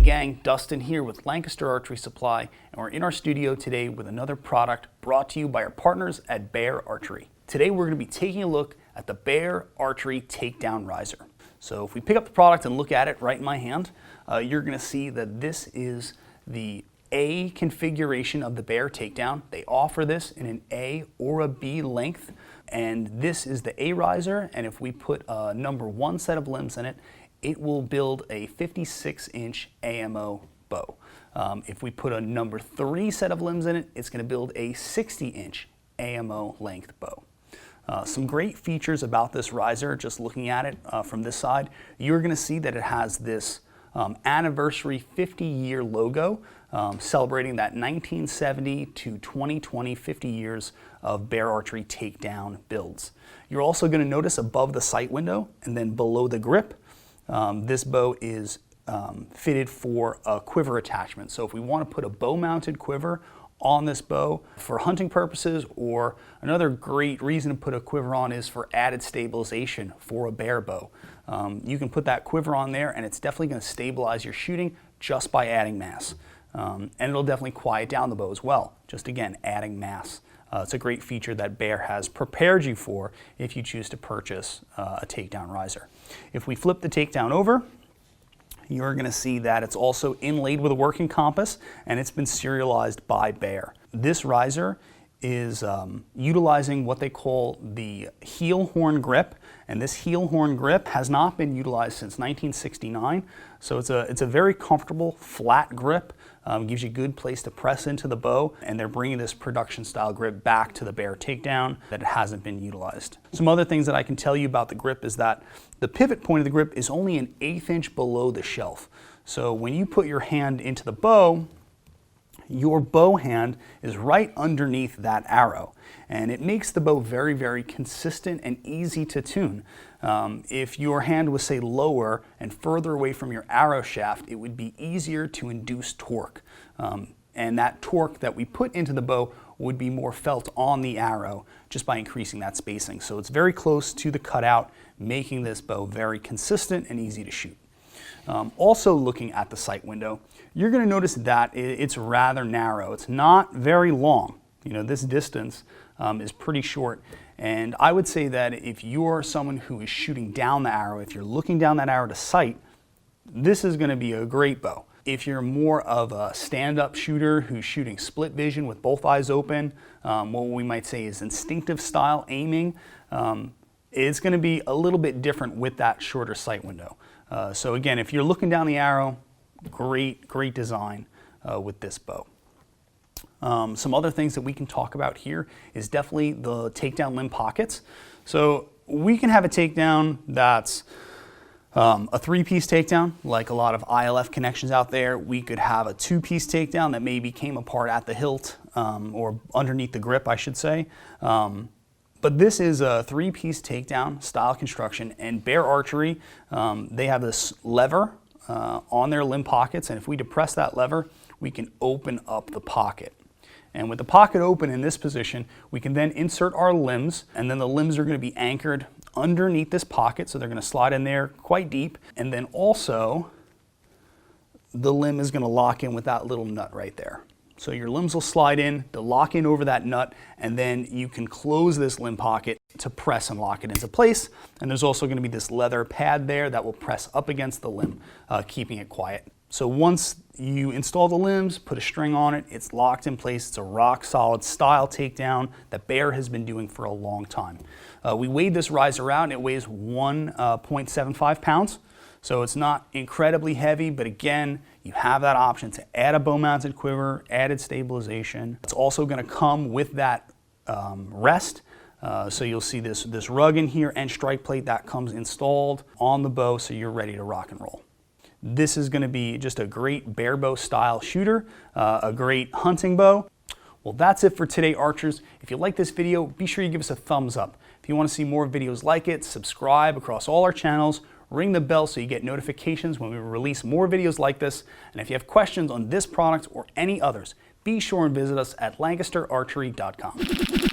gang, Dustin here with Lancaster Archery Supply, and we're in our studio today with another product brought to you by our partners at Bear Archery. Today we're going to be taking a look at the Bear Archery Takedown Riser. So if we pick up the product and look at it right in my hand, you're going to see that this is the A configuration of the Bear Takedown. They offer this in an A or a B length, and this is the A riser, and if we put a number 1 set of limbs in it, it will build a 56-inch AMO bow. If we put a number 3 set of limbs in it, it's going to build a 60-inch AMO length bow. Some great features about this riser, just looking at it from this side, you're going to see that it has this anniversary 50-year logo celebrating that 1970 to 2020 50 years of Bear Archery takedown builds. You're also going to notice above the sight window and then below the grip, this bow is fitted for a quiver attachment. So if we want to put a bow-mounted quiver on this bow for hunting purposes, or another great reason to put a quiver on is for added stabilization for a bear bow. You can put that quiver on there and it's definitely going to stabilize your shooting just by adding mass. And it'll definitely quiet down the bow as well, just again adding mass. It's a great feature that Bear has prepared you for if you choose to purchase a takedown riser. If we flip the takedown over, you're going to see that it's also inlaid with a working compass, and it's been serialized by Bear. This riser is utilizing what they call the heel horn grip, and this heel horn grip has not been utilized since 1969, so it's a very comfortable flat grip. Gives you a good place to press into the bow, and they're bringing this production style grip back to the Bear Takedown that hasn't been utilized. Some other things that I can tell you about the grip is that the pivot point of the grip is only an 1/8 inch below the shelf. So when you put your hand into the bow, your bow hand is right underneath that arrow, and it makes the bow very, very consistent and easy to tune. If your hand was, say, lower and further away from your arrow shaft, it would be easier to induce torque. And that torque that we put into the bow would be more felt on the arrow just by increasing that spacing. So it's very close to the cutout, making this bow very consistent and easy to shoot. Also looking at the sight window, you're going to notice that it's rather narrow. It's not very long. You know, this distance is pretty short. And I would say that if you're someone who is shooting down the arrow, if you're looking down that arrow to sight, this is going to be a great bow. If you're more of a stand-up shooter who's shooting split vision with both eyes open, what we might say is instinctive style aiming, it's going to be a little bit different with that shorter sight window. So again, if you're looking down the arrow, great design with this bow. Some other things that we can talk about here is definitely the takedown limb pockets. So we can have a takedown that's a 3-piece takedown, like a lot of ILF connections out there. We could have a 2-piece takedown that maybe came apart at the hilt or underneath the grip, I should say. But this is a 3-piece takedown style construction, and Bear Archery, they have this lever on their limb pockets, and if we depress that lever, we can open up the pocket. And with the pocket open in this position, we can then insert our limbs, and then the limbs are going to be anchored underneath this pocket, so they're going to slide in there quite deep, and then also the limb is going to lock in with that little nut right there. So your limbs will slide in, they'll lock in over that nut, and then you can close this limb pocket to press and lock it into place. And there's also going to be this leather pad there that will press up against the limb, keeping it quiet. So once you install the limbs, put a string on it, it's locked in place. It's a rock solid style takedown that Bear has been doing for a long time. We weighed this riser out and it weighs 1.75 pounds. So it's not incredibly heavy, but again, you have that option to add a bow-mounted quiver, added stabilization. It's also going to come with that rest. So you'll see this rug in here and strike plate that comes installed on the bow, so you're ready to rock and roll. This is going to be just a great bear bow style shooter, a great hunting bow. Well, that's it for today, archers. If you like this video, be sure you give us a thumbs up. If you want to see more videos like it, subscribe across all our channels, ring the bell so you get notifications when we release more videos like this. And if you have questions on this product or any others, be sure and visit us at lancasterarchery.com.